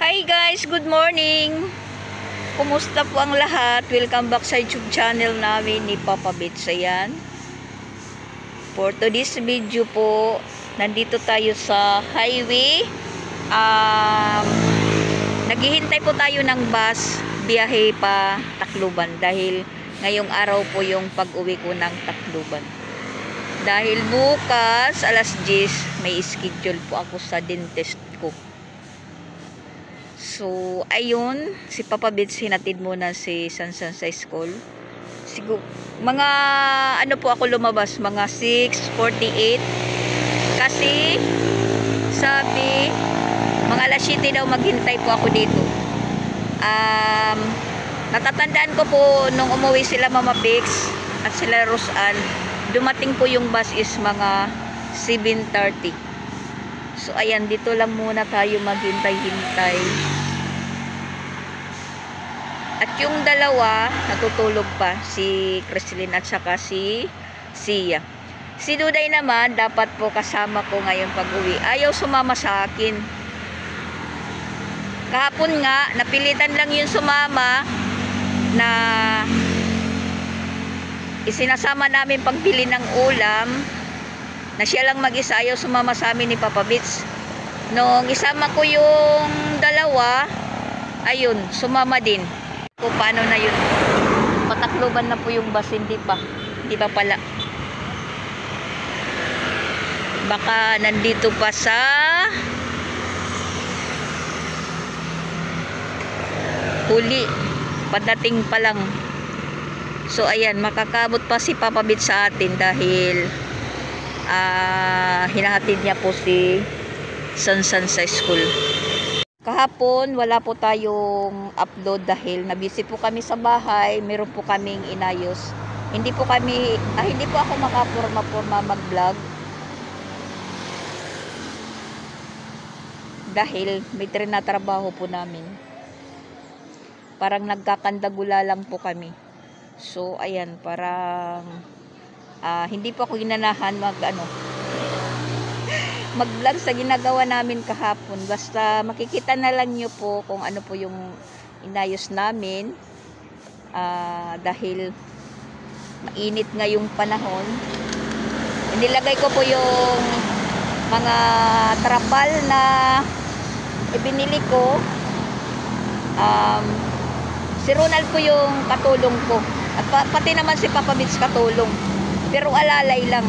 Hi guys, good morning. Kumusta po ang lahat? Welcome back sa YouTube channel namin ni Papa Bits. Ayan. For today's video po, nandito tayo sa highway. Naghihintay po tayo ng bus biyahe pa Tacloban dahil ngayong araw po yung pag-uwi ko ng Tacloban. Dahil bukas alas 10 may schedule po ako sa dentist ko. So, ayun, si Papa Bits hinatid muna si Sansan sa school. Siguro, mga ano po ako lumabas, mga 6:48. Kasi, sabi, mga alas 7 daw maghintay po ako dito. Natatandaan ko po nung umuwi sila Mama Pix at sila Rosan, dumating po yung bus is mga 7:30. So, ayan, dito lang muna tayo maghintay-hintay. At yung dalawa, natutulog pa, si Chrislyn at saka si Sia. Si Duday naman, dapat po kasama ko ngayon pag-uwi. Ayaw sumama sa akin. Kahapon nga, napilitan lang yung sumama na isinasama namin pagbili ng ulam na siya lang mag-isa, ayaw sumama sa amin ni Papa Bits. Nung isama ko yung dalawa, ayun, sumama din. Kung paano na yun, Patacloban na po yung bus, hindi pa pala, baka nandito pa sa huli, padating pa lang. So ayan, makakabot pa si Papa Bits sa atin dahil hinahatid niya po si Sansan sa school. Kahapon, wala po tayong upload dahil nabisi po kami sa bahay. Meron po kaming inayos. Hindi po ako makapurma-purma mag-vlog. Dahil may trinatrabaho po namin. Parang nagkakandagula lang po kami. So, ayan, parang hindi po ako ginanahan mag-vlog sa ginagawa namin kahapon. Basta makikita na lang nyo po kung ano po yung inayos namin. Dahil mainit nga yung panahon. Nilagay ko po yung mga trapal na ibinili ko. Si Ronald po yung katulong ko. At pati naman si Papa Bits katulong. Pero alalay lang.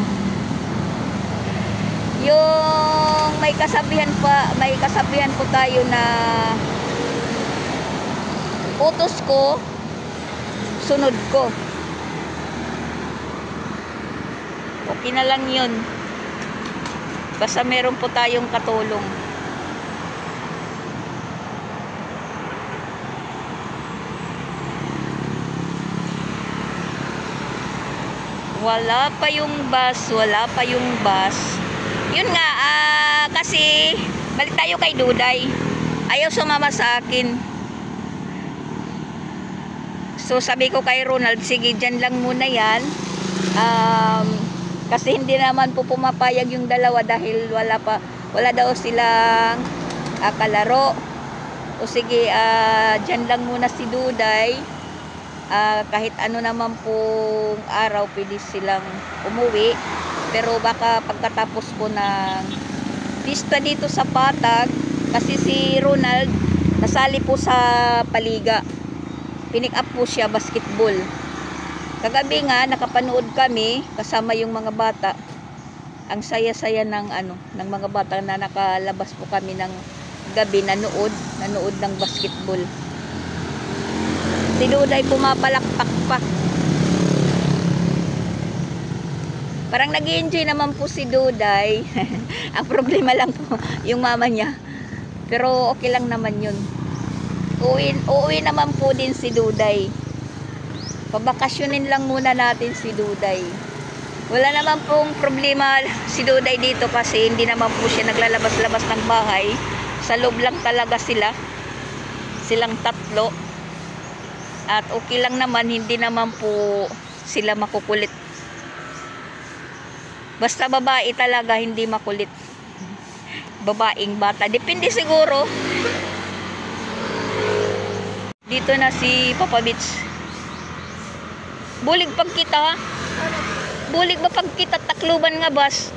Yung may kasabihan po tayo na utos ko, sunod ko. Okay na lang yun. Basta meron po tayong katulong. Wala pa yung bus. Yun nga, kasi balik tayo kay Duday. Ayaw sumama sa akin. So sabi ko kay Ronald, sige dyan lang muna yan. Kasi hindi naman po pumapayag yung dalawa dahil wala daw silang kalaro. O sige, dyan lang muna si Duday. Kahit ano naman pong araw pwede silang umuwi. Pero baka pagkatapos po ng pista dito sa Patag, kasi si Ronald nasali po sa paliga. Pinick up po siya basketball. Kagabi nga nakapanood kami kasama yung mga bata. Ang saya-saya ng mga bata na nakalabas po kami ng gabi, nanood ng basketball. Si Duday pumapalakpak pa. Parang nag-i-enjoy naman po si Duday. Ang problema lang po yung mama niya. Pero okay lang naman yun. Uuwi naman po din si Duday. Pabakasyonin lang muna natin si Duday. Wala naman pong problema si Duday dito kasi hindi naman po siya naglalabas-labas ng bahay. Sa loob lang talaga silang tatlo. At okay lang naman, hindi naman po sila makukulit. Basta babae talaga, hindi makulit. Babaeng bata. Depende siguro Dito na si Papa Beach. Bulig pag kita ha. Bulig ba pag kita Tacloban nga bus?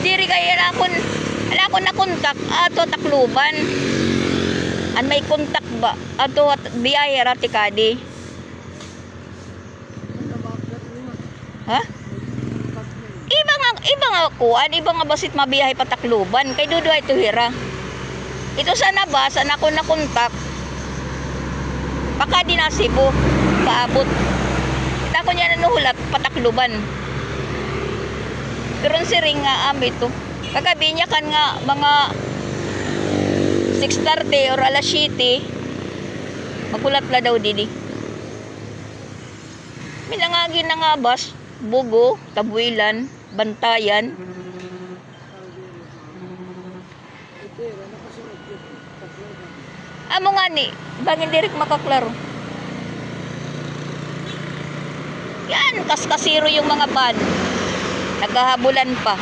Diri kaya ala ko na kontak ato Tacloban. An may kontak ba ato at biyaya ra tikadi. Ha? Iba nga kuan, iba nga basit mabiyahe pa Tacloban kay duduay to hira. Ito sana ba sana ko na kontak. Baka di na Cebu paabot. Kita ko niya nanuhulat pa Tacloban. Pero si ring nga ami to. Kagabi niya kan nga mga 6:30 or alas 7 magulat la daw didi. Minangagi na nga bus, Bugo, Tabuilan, Bantayan. Amo nga ni, bangin direk makaklaro. Yan, kaskasiro yung mga van. Naghahabulan pa.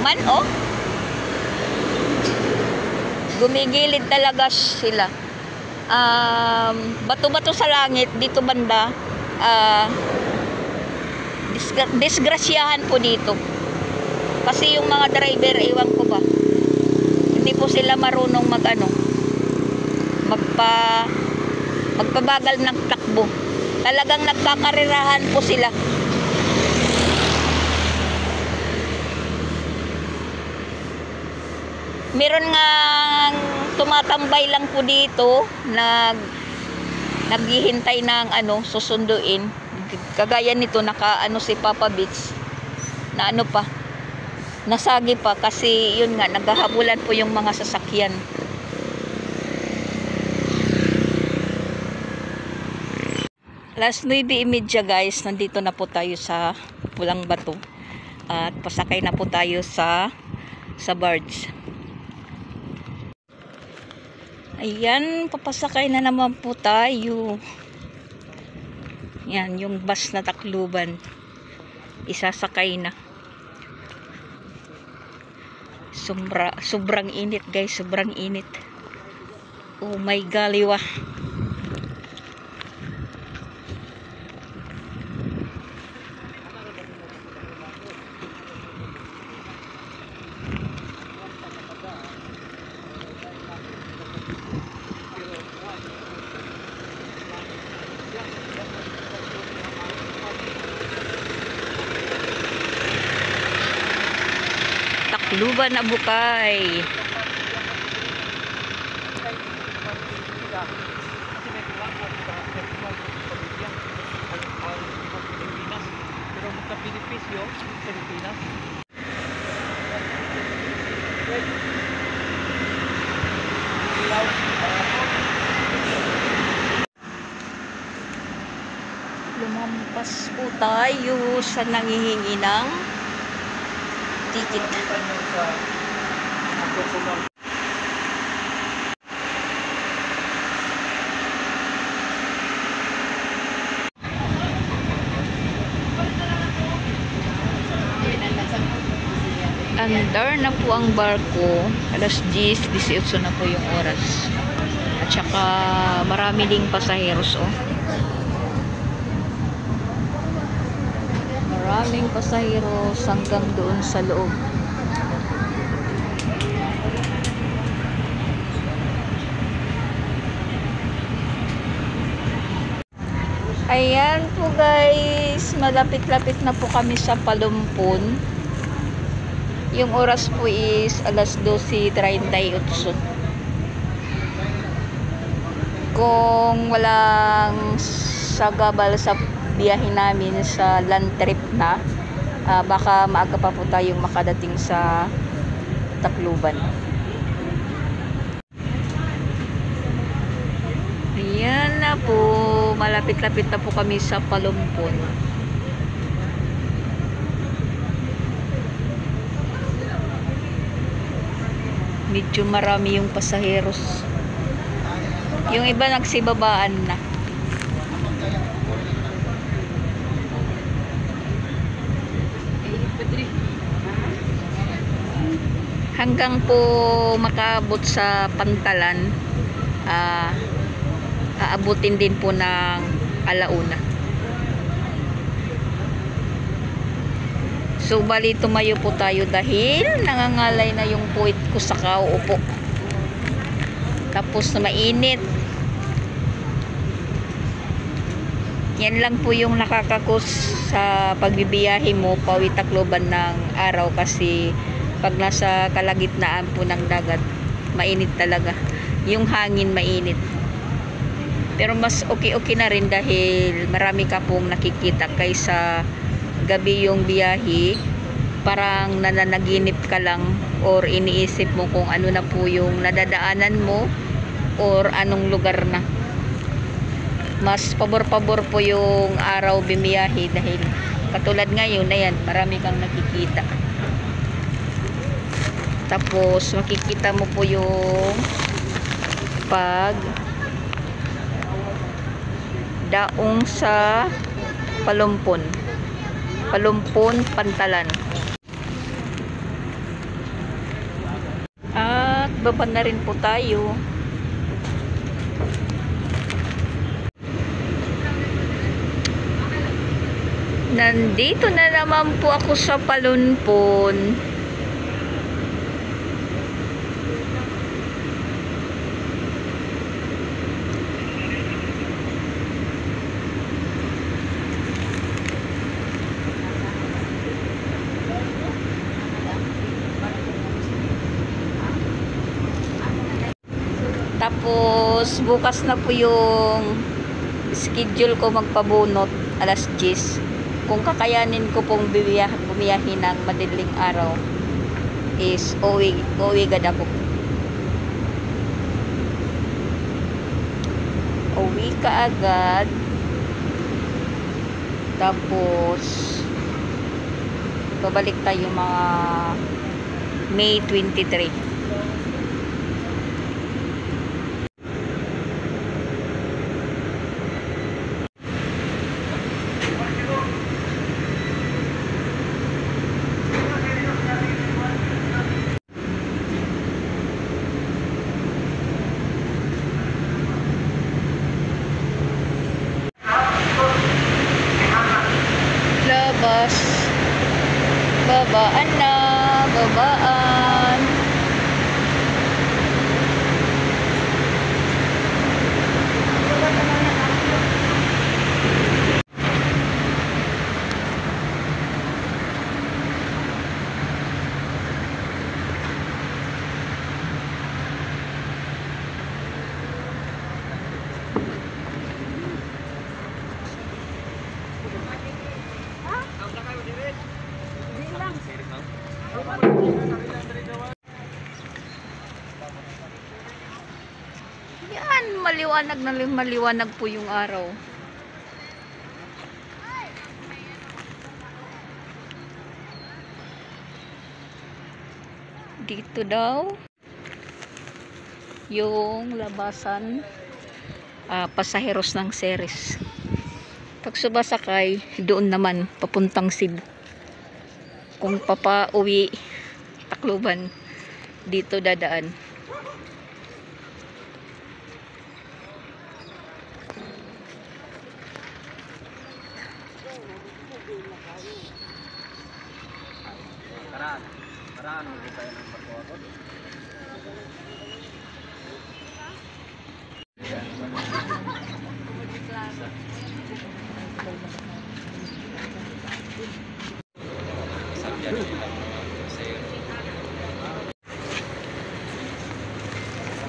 Man, oh. Gumigilid talaga sila. Bato-bato sa langit, dito banda. Disgrasyahan po dito. Kasi yung mga driver, iwan ko ba, hindi po sila marunong magpabagal ng takbo. Talagang nagkakarirahan po sila. Meron nga tumatambay lang po dito, naghihintay ng susunduin. Kagaya nito si Papa Beach na nasagi pa kasi yun nga naghahabulan po yung mga sasakyan. Last 9:30 guys, nandito na po tayo sa Pulang Bato at pasakay na po tayo sa barge. Ayan, papasakay na naman po tayo. Yan, yung bus na Tacloban. Isasakay na. Sobrang init guys, sobrang init. Oh my galiwa. Tacloban na Bukay. Pero magka-benepisyo sa Pilipinas. Lumampas po tayo sa nangihingi ng ticket. Andar na po ang barko. Alas 10:18 na po yung oras. At saka marami ding pasaheros Maraming pasaheros hanggang doon sa loob. Ayan po guys, malapit-lapit na po kami sa Palumpon. Yung oras po is alas 12:38. Kung walang sagabal sa biyahe namin sa land trip na, baka maaga pa po tayong makadating sa Tacloban. Ayan na po, malapit-lapit na po kami sa Palumpon. Medyo marami yung pasaheros. Yung iba nagsibabaan na. hanggang po makaabot sa Pantalan, aabutin din po ng alauna. So bali tumayo po tayo dahil nangangalay na yung puwit ko sa kauupo. Tapos na mainit. Yan lang po yung nakakakos sa pagbibiyahe mo pauwi Tacloban ng araw, kasi pag nasa kalagitnaan po ng dagat, mainit talaga. Yung hangin mainit. Pero mas okay na rin dahil marami ka pong nakikita kaysa gabi yung biyahe. Parang nananaginip ka lang or iniisip mo kung ano na po yung nadadaanan mo or anong lugar na. Mas pabor-pabor po yung araw bimiyahe dahil katulad ngayon na yan, marami kang nakikita. Tapos makikita mo po yung pag daong sa Palumpon, Pantalan. At baba na rin po tayo. Nandito na naman po ako sa Palumpon. Tapos bukas na po yung schedule ko magpabunot, alas 10. Kung kakayanin ko pong bumiyahe ng madaling araw is uwi agad ako. Uwi ka agad. Tapos babalik tayo mga May 23. Labas, babaan na, babaan. Yan, maliwanag po yung araw. Dito daw yung labasan, pasaheros ng Ceres. Pag sumasakay, doon naman papuntang Cebu. Kung papauwi Tacloban, dito dadaan. Karaan mo tayo ng pagkakot.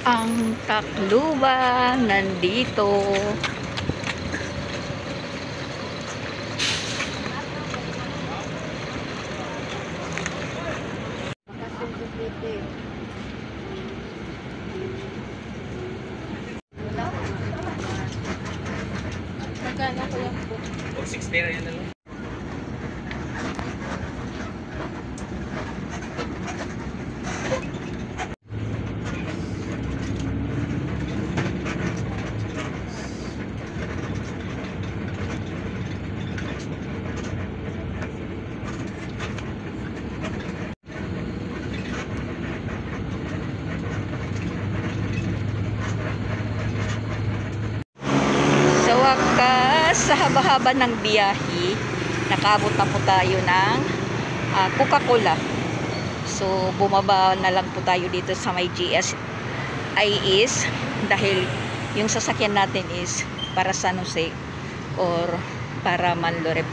Ang Tacloban nandito. Magkano ko yung book? 60 na yan na lang. haba ng biyahe, nakaabot na po tayo ng Coca-Cola. So, bumaba na lang po tayo dito sa may GSIS dahil yung sasakyan natin is para San Jose or para Manlorep.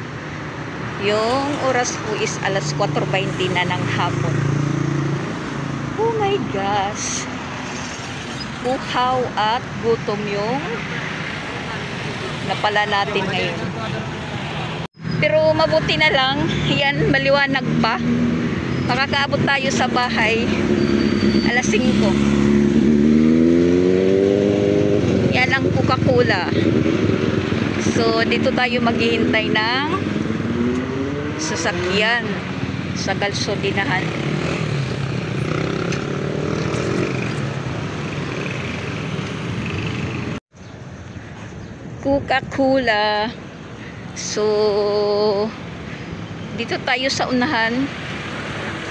Yung oras po is alas 4:20 na ng hapon. Oh my gosh! Uhaw at gutom yung napala natin ngayon. Pero mabuti na lang, yan, maliwanag pa. Makakaabot tayo sa bahay alas 5. Yan ang Coca-Cola. So, dito tayo maghihintay ng sasakyan sa gasolinahan. Coca-Cola. So, dito tayo sa unahan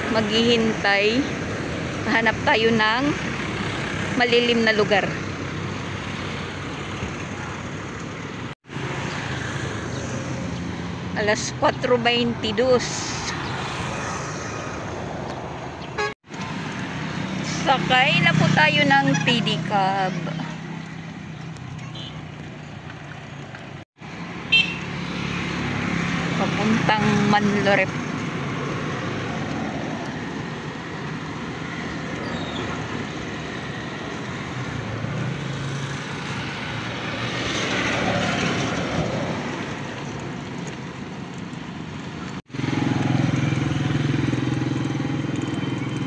maghihintay. Hanap tayo ng malilim na lugar. Alas 4:22. Sakay na po tayo ng pedicab. Papuntang Manlorep.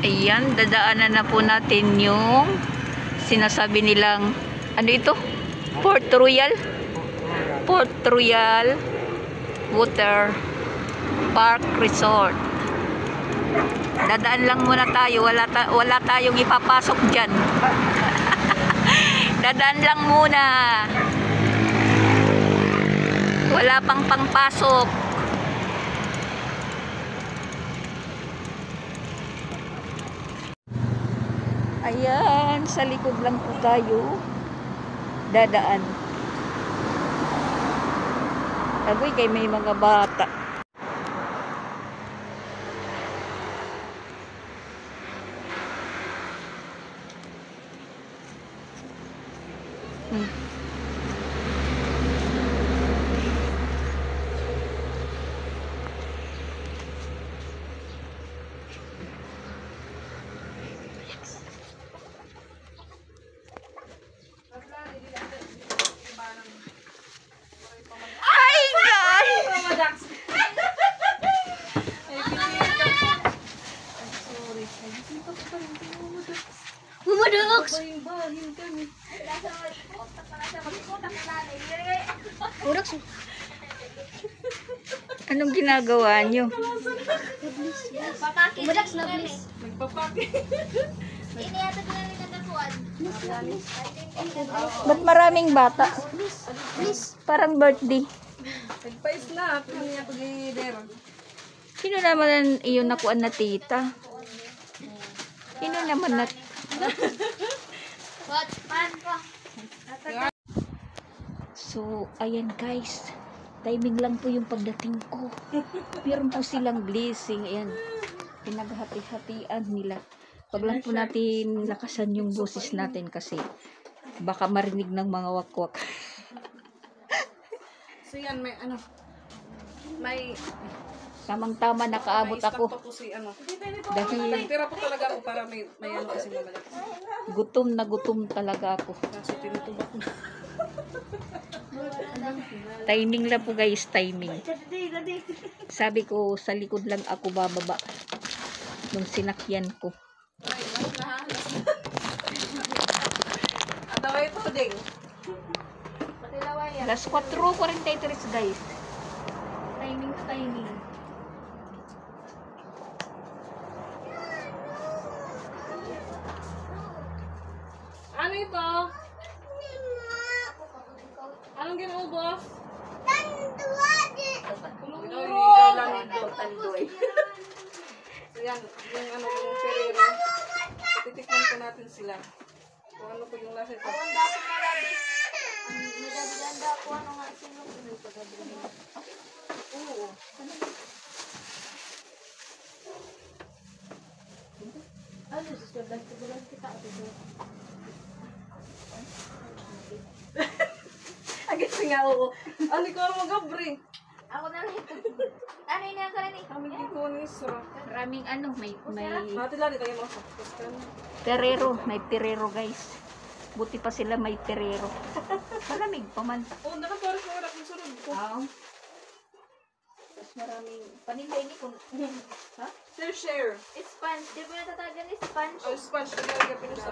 Ayan, dadaanan na po natin yung sinasabi nilang, ano ito? Port Royal? Port Royal Water Park Resort. Dadaan lang muna tayo, wala tayong ipapasok dyan. Dadaan lang muna, wala pang pangpasok. Ayan, sa likod lang po tayo dadaan. Agoy, kay may mga bata. Bumadoks! Anong ginagawa nyo? Bumadoks na please. Ba't maraming bata? Parang birthday. Nagpais na, pero niya pag-idero. Sino naman iyon nakuan na tita? Sino naman na... So, ayan guys. Timing lang po yung pagdating ko. Meron po silang blessing. Ayan. Pinaghati-hatian nila. Pag lang po natin lakasan yung boses natin kasi baka marinig ng mga wakwak. So yan, may ano, may Tamang-tama nakaabot stock ako. pa po si ano. Dahil Nagtira po talaga ako para may ano kasi mamaya. gutom na gutom talaga ako. Kaso tinutubak na. Timing lang po guys, timing. Sabi ko, sa likod lang ako bababa nung sinakyan ko. Ay, wait na ha. Ataway ito ding. Alas 4:43 guys. Timing na timing. Ano ito? Anong ginuubos? Tandoy. So yan, yung ano, yung perero. Titikman ko natin sila. Kung ano po yung lasa ito. Nagaganda ako ano nga sino. Oo. Ano, sister, bulan kita ako dito. Agad nga oo. Ano ko mo gabri? Ako na lang ito. Ano yun yung kalan eh? Kami di ko ni Isra. Maraming ano, may Hati lang dito yung mga saktos ka na. terero, may terero guys. Buti pa sila may terero. Malamig pa man. Oo, nakaparas na harap ng sunod ko. Tapos maraming panilay ni kung ha? Share. Sponge. Di ba natatagan ni sponge? Oh, sponge na talaga pinusa.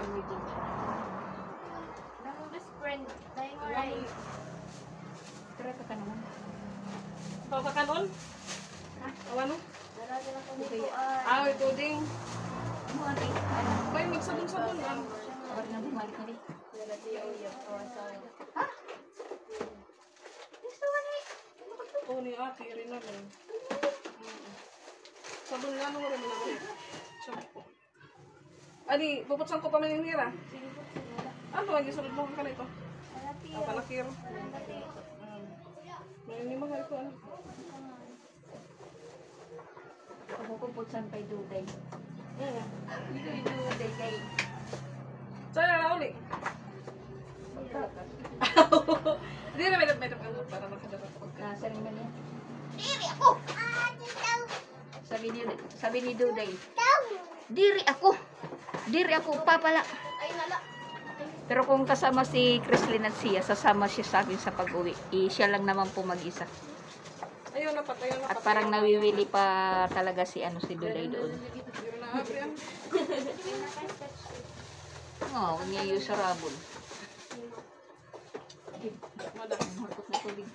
Nang best friend. Tayo mo rin. Tara ka naman. Papakanon? Awano? Daraga lang kami ko ay. Ah, ito ding. Ano ate? Ano? Kaya magsabon-sabon lang. Awal na bumalik na rin. Oo, ni ate, rin na rin. Sabon nga nung rin naman. Shampoo. Ani, puputsan ko pa man yung hira. Ano lagi sunod mo ka nito? Ang kalakir. May mga ito ano. Pagkukuputsan pa'y duday. Mm. Ito duday kay Saan na uli? Hindi na may tapang para makadapat ko. nasa rin man yan. Diri ako! Sabi ni Duday, diri ako, papala. Ay nala. Pero kung kasama si Chrislyn at siya, sasama siya sa akin sa pag-uwi. Siya lang naman po mag-isa. Ayun na pat, ayun na At pat. parang nawiwili pa talaga si Duday doon. Yun na abri ang. Oo, huwag niya yung sarabon. Madam. Harkot na tubig.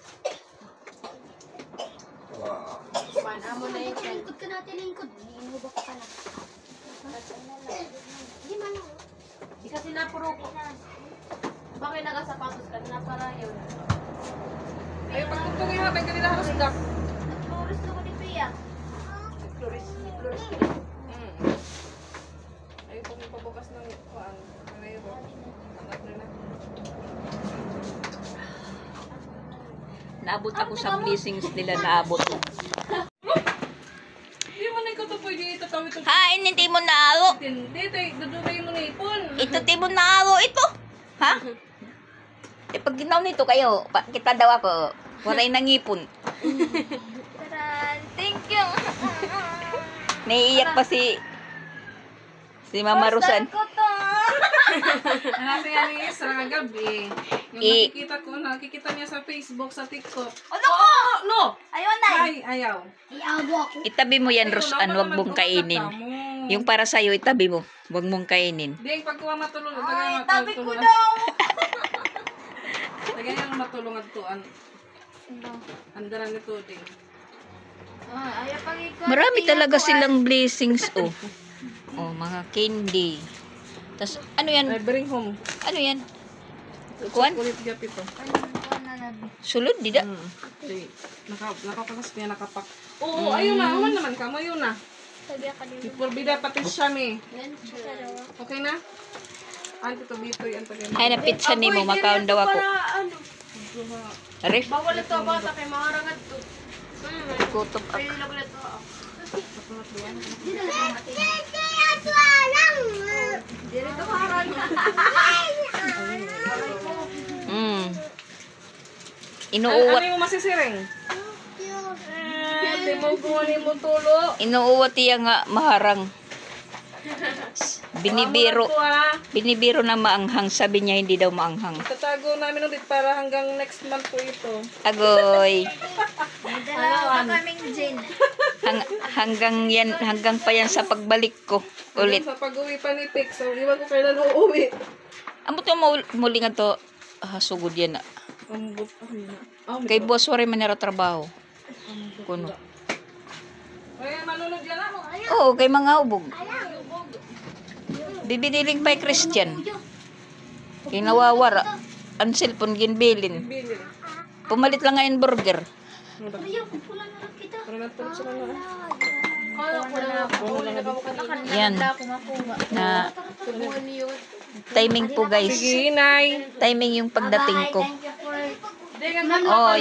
Amo na yun. Lingkod ka natin, lingkod. Hinubak ka na. Di man ako. Di kasi napuro ko. Bakit nagasapatos ka na para yun? Ay, pagtugtugin ha, may kanila halos dak. Flores ko ni Pia. Flores. Ay, pag may pabukas ng kuan, kanayro. Angat na na. Naabot ako sa blessings nila, naabot. Hindi mo na ikaw ito pwede itatawid ito. Ha, hindi mo naawo. Hindi, dudumay mo na ipon. Ito di mo naawo ito. Ha? Pag ginaw nito kayo, kita daw ako. Waray nangipon. Taran. Thank you. Naiiyak pa si Mama Rosan. Ko to. Nasa yan ni Isra kagabi. Yung nakikita niya sa Facebook, sa TikTok. Ano ko? No! Ayun na. Ay, ayaw. Iabo ako. Itabi mo yan, Rosan. Huwag mong kainin. Yung para sa'yo, itabi mo. Huwag mong kainin. Di, pagkuha matulog. Ay, tabi ko daw. Tagay ang matulong at tuan. Andaran nito din. Ayaw pang ikaw. Marami talaga silang blessings, oh. Oh, mga candy. Tas ano yan? Ay, bring home. Ano yan? Kuwan? Kulit gap ito. Sulod, di da? Di, nakakakas niya, nakapak. Oo, ayun na. Awan naman ka mo, ayun na. Sabi ka din. Ipurbida pati siya, mi. Okay na? Anti to bitoy, ang tagay. Ay, napitsa ni mo. Makaon daw ako. Ano? Are, Bawal ito bata kay mga rangat to. kutob ako. Pwede lang ulit to. Diri to haran. Inuuwat. Ano yung masisiring? Di mo kunin mo tulo. Inuuwat iya nga maharang. Binibiro. Binibiro na maanghang. Sabi niya hindi daw maanghang. Tatago namin ulit para hanggang next month po ito. Agoy. Dalawa pa kaming gin. Hanggang pa yan sa pagbalik ko. Ulit. Sa pag-uwi pa ni Pix, so iwan ko kailan uuwi. Amo to muli nga to. Sugod yan. Kay boss wari manero trabaho. Kuno. Ay, malunod yan ako. Oo, kay mga ubog. Bibililing pa'y Christian. Kinawawara. Ang cellphone ginbilin. Bilin. Pumalit lang ngayon burger. Ayaw, pula na lang kita. Para natulog sila na. Kala ko lang ako. Yan. Ako makuha. Na Tubuhan niyo. Timing po guys. Sige, Nay. Timing yung pagdating ko. Thank you for... Hindi, ganun. Oh,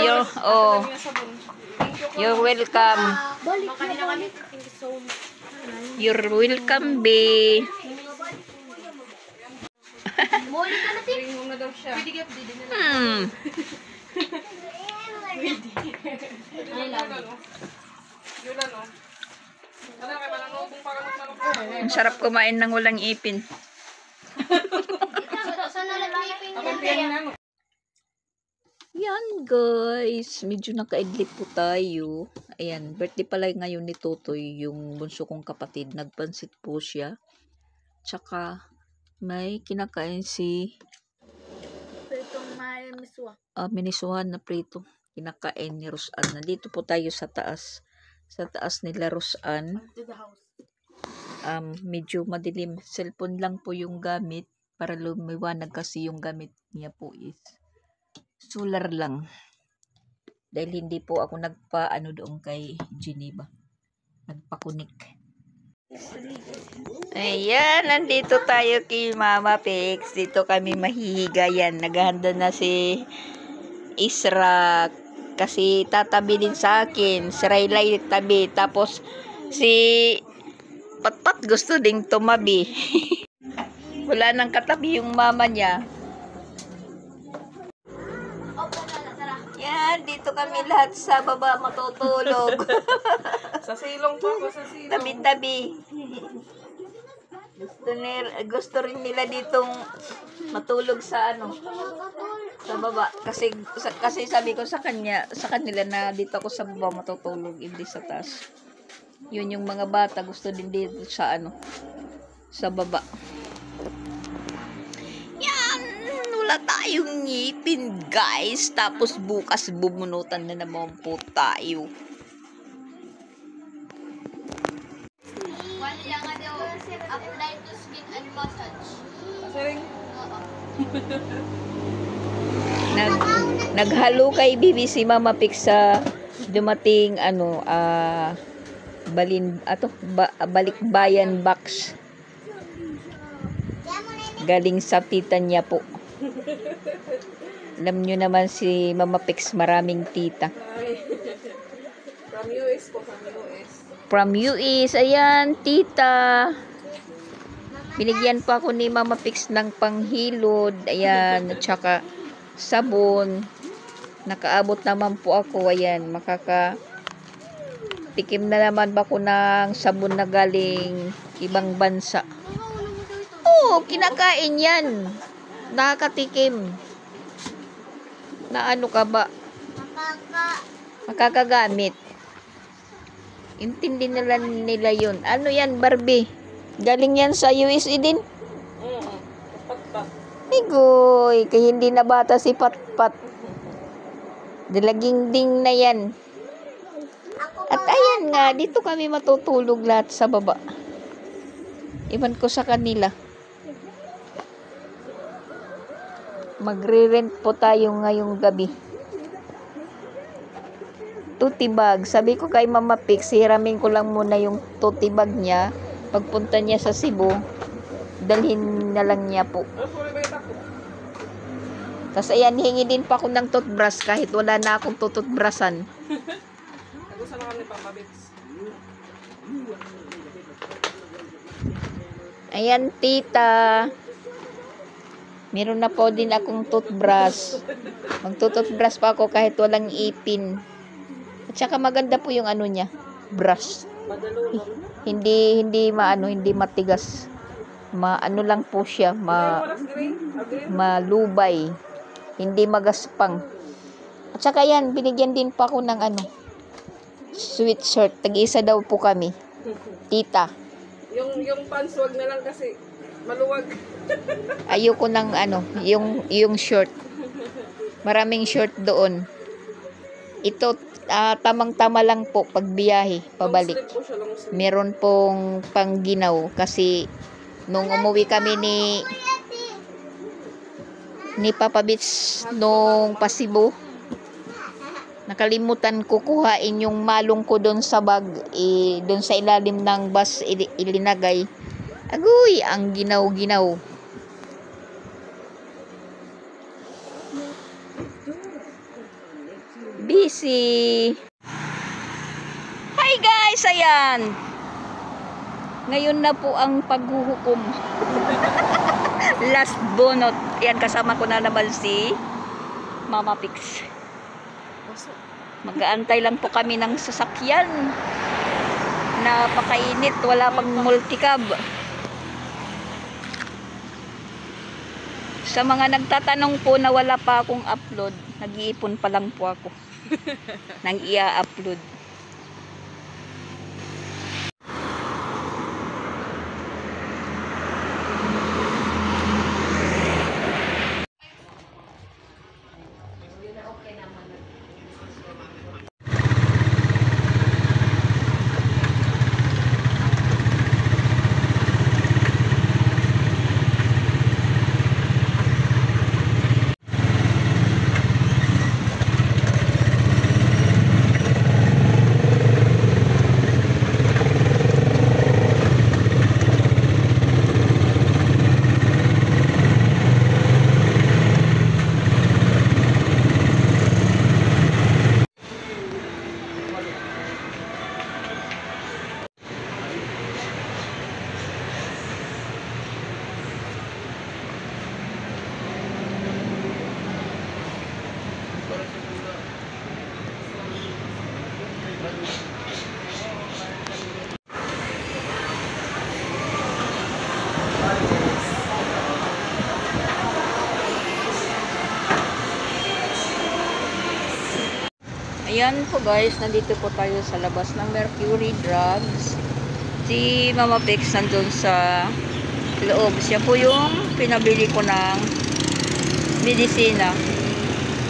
Thank you. you're welcome. Balik na balik. Thank you so much. You're welcome, be. Muli ka natin. Ring mo na daw siya. Yun ano. Ano kay mananubong parang Ang sarap kumain ng walang ipin. Saan nalagipin ano. Yan guys, medyo nakaidlip po tayo. Ayan, birthday pala ngayon ni Totoy, yung bunso kong kapatid. Nagpansit po siya. Tsaka may kinakain si Pritong may miswa. minisuhan na prito. Kinakain ni Rosan. Nandito po tayo sa taas. Sa taas nila Rosan. To the house. Medyo madilim. Cellphone lang po yung gamit para lumiwanag kasi yung gamit niya po is solar lang. Dahil hindi po ako nagpa-ano doon kay Geneva. Nagpakunik. Ayan, nandito tayo kay Mama Pix. Dito kami mahihiga yan. Naghahanda na si Isra kasi tatabi din sa akin. Si Raylay tabi. Tapos si Patpat gusto ding tumabi. Wala nang katabi yung mama niya. Yan, dito kami lahat sa baba matutulog. Sa silong po ako, sa silong. Tabi-tabi. Gusto rin nila ditong matulog sa ano, sa baba. Kasi sabi ko sa kanila na dito ako sa baba matutulog, hindi sa taas. Yun yung mga bata gusto din dito sa ano, sa baba. Yan, wala tayong ngipin guys. Tapos bukas bumunutan na naman po tayo. Wala lang nga daw. Apply to skin and massage. Kasi rin. Naghalo kay Bibi si Mama Pix sa dumating ano, balikbayan box. Galing sa tita niya po. Alam nyo naman si Mama Pix, maraming tita. Ay. From US po, from US. From US, ayan, tita. Binigyan pa ako ni Mama Pix ng panghilod, ayan, at saka sabon. Nakaabot naman po ako, ayan, tikim na naman ba ko ng sabon na galing ibang bansa. Oo, kinakain yan. Nakakatikim. Na ano ka ba? Makakagamit. Intindi nila yun. Ano yan, Barbie? Galing yan sa USA din? Pat-pat. Igoy, kaya hindi na bata si Patpat. Dilaging ding na yan. At ayan nga, dito kami matutulog lahat sa baba. Iwan ko sa kanila. Magre-rent po tayo ngayong gabi. Tote bag. Sabi ko kay Mama Pix, hiramin ko lang muna yung tote bag niya. Pagpunta niya sa Cebu, dalhin na lang niya po. Tapos ayan, hingi din pa ako ng toothbrush kahit wala na akong tututbrushan. Nagustuhan na kami Papa Bits. Ayan, tita. Meron na po din akong toothbrush. Magtutoothbrush pa ako kahit walang ipin. At saka maganda po yung ano niya, brush. Hindi matigas. Ano lang po siya, malubay. Hindi magaspang. At saka yan, binigyan din pa ako ng ano, sweatshirt. Tag-isa daw po kami. Tita. Yung pants wag na lang kasi maluwag. Ayoko ng ano, yung short. Maraming short doon. Ito, tamang-tama lang po pag biyahe, pabalik. Long sleeve po siya, long sleeve. Meron pong pangginaw kasi nung umuwi kami ni Papa Bits nung Pasibo, nakalimutan ko kuhain yung malong ko doon sa bag, doon sa ilalim ng bus ilinagay. Agoy, ang ginaw-ginaw. busy. Hi guys, ayan. Ngayon na po ang paghuhukom. Last bunot. Ayan, kasama ko na naman si Mama Pix. Mag-aantay lang po kami ng sasakyan. Napakainit, wala pang multicab. Sa mga nagtatanong po na wala pa akong upload, nag-iipon pa lang po ako nang i-upload. Ayan po guys, nandito po tayo sa labas ng Mercury Drugs. Si Mama Pix nandun sa loob. Siya po yung pinabili ko ng medisina.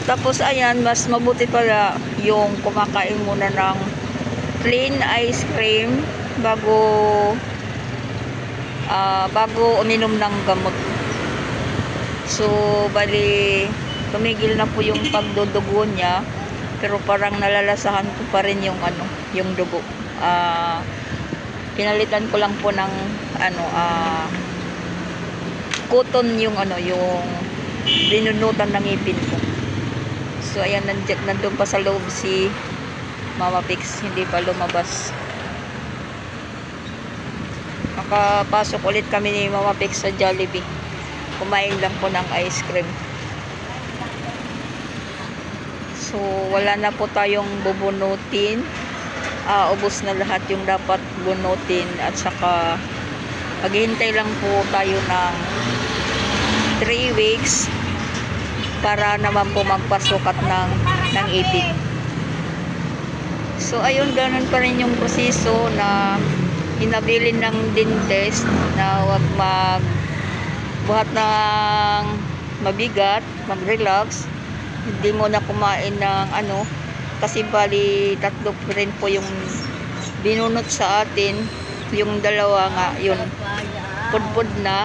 Tapos ayan, mas mabuti pala yung kumakain muna ng plain ice cream bago uminom ng gamot. So, bali, tumigil na po yung pagdudugo niya. Pero parang nalalasahan ko pa rin yung yung dugo. Pinalitan ko lang po ng cotton yung yung binunutan ng ngipin ko. So ayan, nandun pa sa loob si Mama Pix, hindi pa lumabas. Makapasok ulit kami ni Mama Pix sa Jollibee. Kumain lang po ng ice cream. So, wala na po tayong bubunutin. Ubos na lahat yung dapat bunutin. At saka, maghihintay lang po tayo ng 3 weeks para naman po magpasukat ng ipin. So, ayun, ganun pa rin yung proseso na hinabilin ng dentist na wag magbuhat ng mabigat, mag-relax. Hindi mo na kumain ng kasi bali 3 rin po yung binunot sa atin. Yung dalawa nga, yun, pudpud na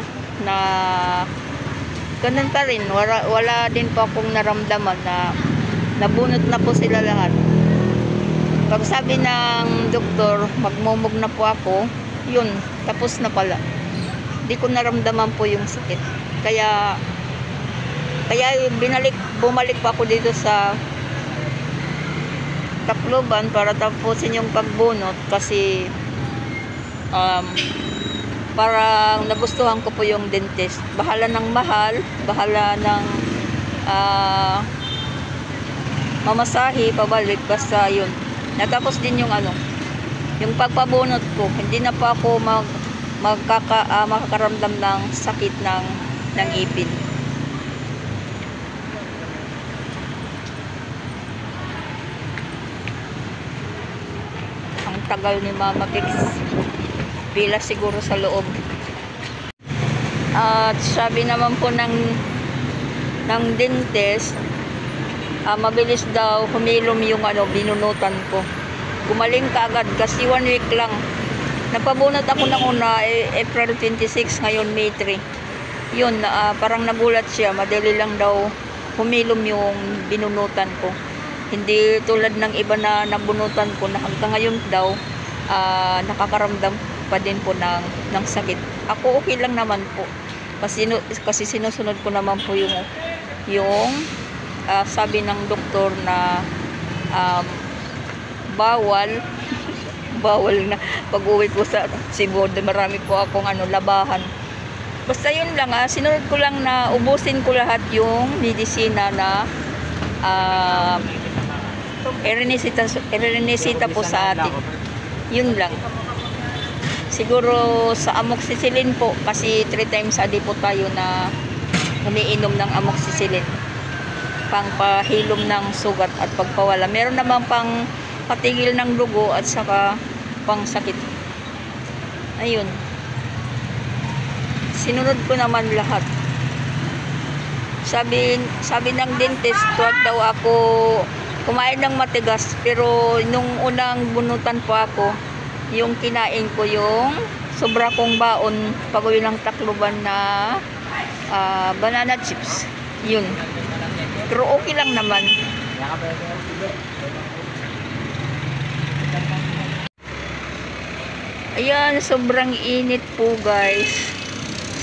ganun pa rin. Wala din po akong naramdaman na nabunot na po sila lahat. Pag sabi ng doktor, magmumog na po ako, yun, tapos na pala. Hindi ko naramdaman po yung sakit. Kaya bumalik pa ako dito sa Tacloban para tapusin yung pagbunot kasi parang nagustuhan ko po yung dentist. Bahala ng mahal, bahala ng mamasahe, pabalik, basta yun. Natapos din yung yung pagpabunot ko. Hindi na pa ako makakaramdam ng sakit ng ipin. Tagal ni Mama Pix, pila siguro sa loob. At sabi naman po ng dentist, mabilis daw humilom yung binunutan ko. Gumaling kaagad kasi 1 week lang. Nagpabunot ako ng una April 26, ngayon May 3. Yun, parang nagulat siya, madali lang daw humilom yung binunutan ko. Hindi tulad ng iba na nabunutan ko na hanggang ngayon daw nakakaramdam pa din po ng sakit. Ako okay lang naman po. Kasi sinusunod ko naman po yung sabi ng doktor na um, bawal bawal na pag-uwi ko sa Cebu. Marami po akong labahan. Basta yun lang, sinunod ko lang na ubusin ko lahat yung medisina na irenesita po sa atin. Yun lang. Siguro sa amoxicillin po, kasi 3 times a day po tayo na umiinom ng amoxicillin. Pangpahilom ng sugat at pagpawala. Meron naman pang patigil ng dugo at saka pang sakit. Ayun. Sinunod ko naman lahat. Sabi ng dentist, tuwag daw ako kumain ng matigas, pero nung unang bunutan po ako, yung kinain ko yung sobra kong baon pag-uwi ng Tacloban na banana chips. Yun. Pero okay lang naman. Ayan, sobrang init po guys.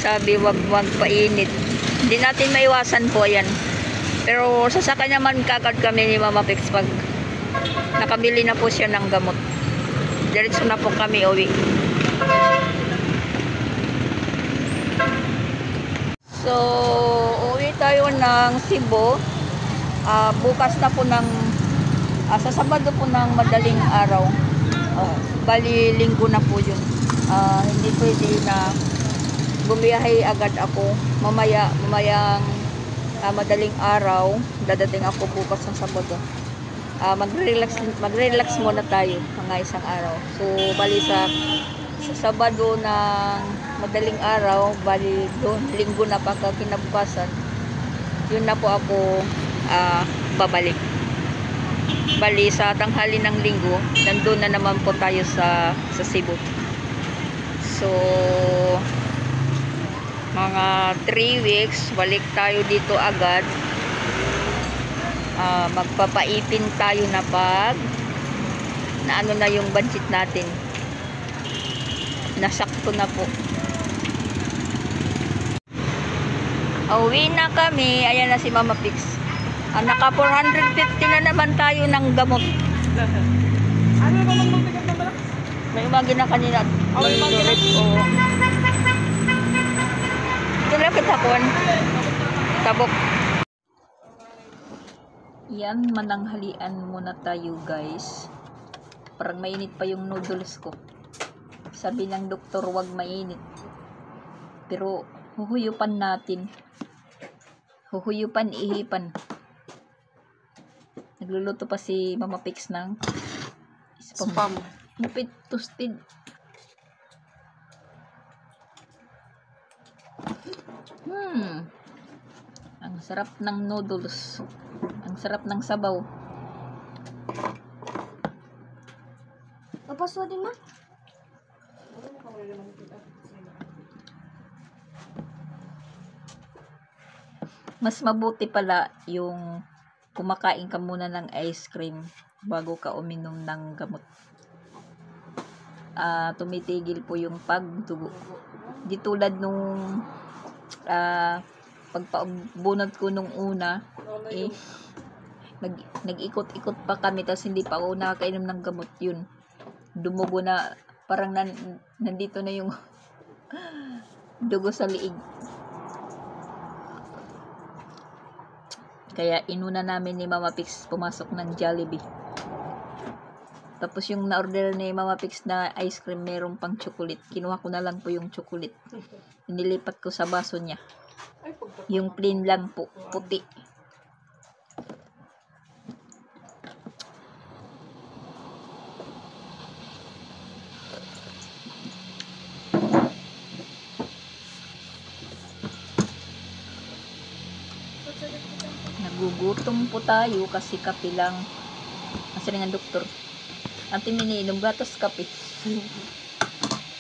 Sabi wag painit. Hindi natin maiwasan po yan. Pero sasaka naman kagad kami ni Mama Pix pag nakabili na po siya ng gamot. Diretso na po kami uwi. So, uwi tayo ng Cebu. Bukas na po sa Sabado po ng madaling araw. Bali, linggo na po yun. Hindi pwede na bumiyahe agad ako. Mamayang madaling araw, dadating ako bukas ng Sabado. Magre-relax muna tayo mga isang araw. So, bali sa Sabado ng madaling araw, bali doon, linggo na pagka kinabukasan, yun na po ako babalik. Bali sa tanghali ng linggo, nandun na naman po tayo sa Cebu. So, mga 3 weeks, balik tayo dito agad. Magpapaipin tayo na pag na na yung budget natin. Nasakto na po. Uwi na kami. Ayan na si Mama Pix. Naka 450 na naman tayo ng gamot. Ano ba magbigat na ba? May umagi na kanina. May umagi na? Oo. Ito lang kitakon. Tabok. Yan, mananghalian muna tayo guys. Parang mainit pa yung noodles ko. Sabi ng doktor wag mainit. Pero huhuyupan natin. Huhuyupan, ihipan. Nagluluto pa si Mama Pix ng spam. Lupit, toasted. Ang sarap ng noodles. Ang sarap ng sabaw. Papaswa din ma? Mas mabuti pala yung kumakain ka muna ng ice cream bago ka uminom ng gamot. Tumitigil po yung pagdugo. Di tulad nung pagpabunod ko nung una, nag-ikot-ikot pa kami tapos hindi pa ako nakakainom ng gamot. Yun, dumugo na, parang nandito na yung dugo sa liig. Kaya inuna namin ni Mama Pix pumasok ng Jollibee. Tapos yung na-order ni Mama Pix na ice cream, meron pang chocolate. Kinuha ko na lang po yung chocolate. Inilipat ko sa baso niya. Yung plain lang po, puti. Nagugutom po tayo kasi kape lang. Kasi ng doktor. Ang tinininom gatas kape.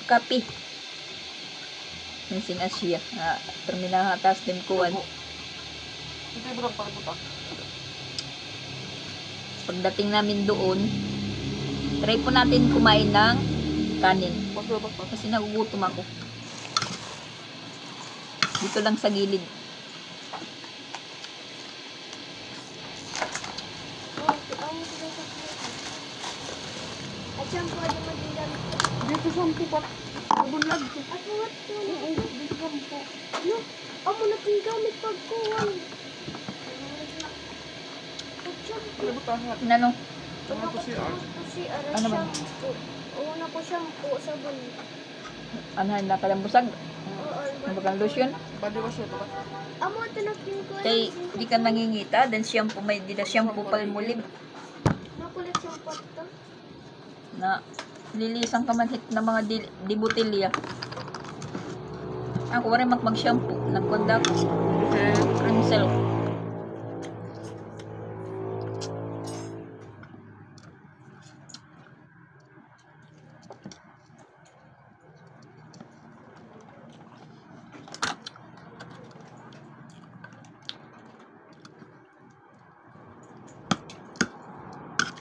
Kape. Minsin Asia. Terminahatas din kuwan. Ito yung parang puta. Pagdating namin doon, try po natin kumain ng kanin. Kasi nagugutom ako. Dito lang sa gilid. lipat. Nabunlag. Ako nga ito. Ano? Amo na kong gamit pagkuhan. Ano ba tayo? Ano? Ano to siya? Kasi Ano ba? shampoo. Una ko shampoo, sabon. Ano na ka lang busag? Oo, Ano ba kang lotion? Body wash ito ba? amo ito na ko. Kay di ka nangingita, then shampoo may dila shampoo Palmolive Nakulit shampoo ito. na lilisan ka man hit na mga di botilya. Ako rin mag-shampoo, nagkonda ko. Okay. Cream silk.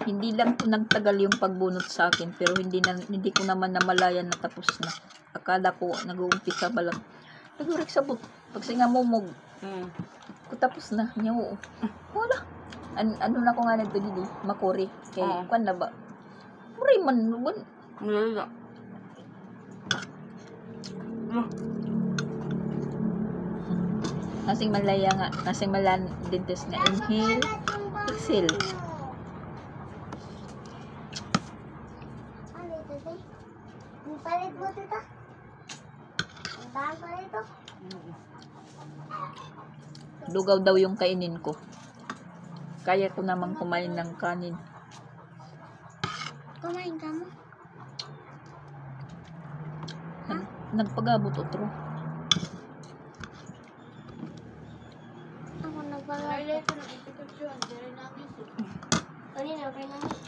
Hindi lang po nagtagal yung pagbunot sa akin, pero hindi ko naman namalayan na tapos na. Akala ko nag-uumpisa pa lang. Nagurek sabot. Pag singamumog, ko tapos na. Niya, oo. Wala. Ano na ko nga nito dili? Makuri. Kaya, Oo. kwan na ba? Muri man. Malala. Nasing malaya nga. Nasing malan dentist nga. Inhale. Exhale. Ano ito, te? Ang palit mo ito? Ang daan pa ito? Lugaw daw yung kainin ko. Kaya ko namang kumain ng kanin. Kumain ka mo? Nagpagabot otro. Ako nagbaga. Ay, ito na. Ito yun. Dire namin. Kanina, okay namin.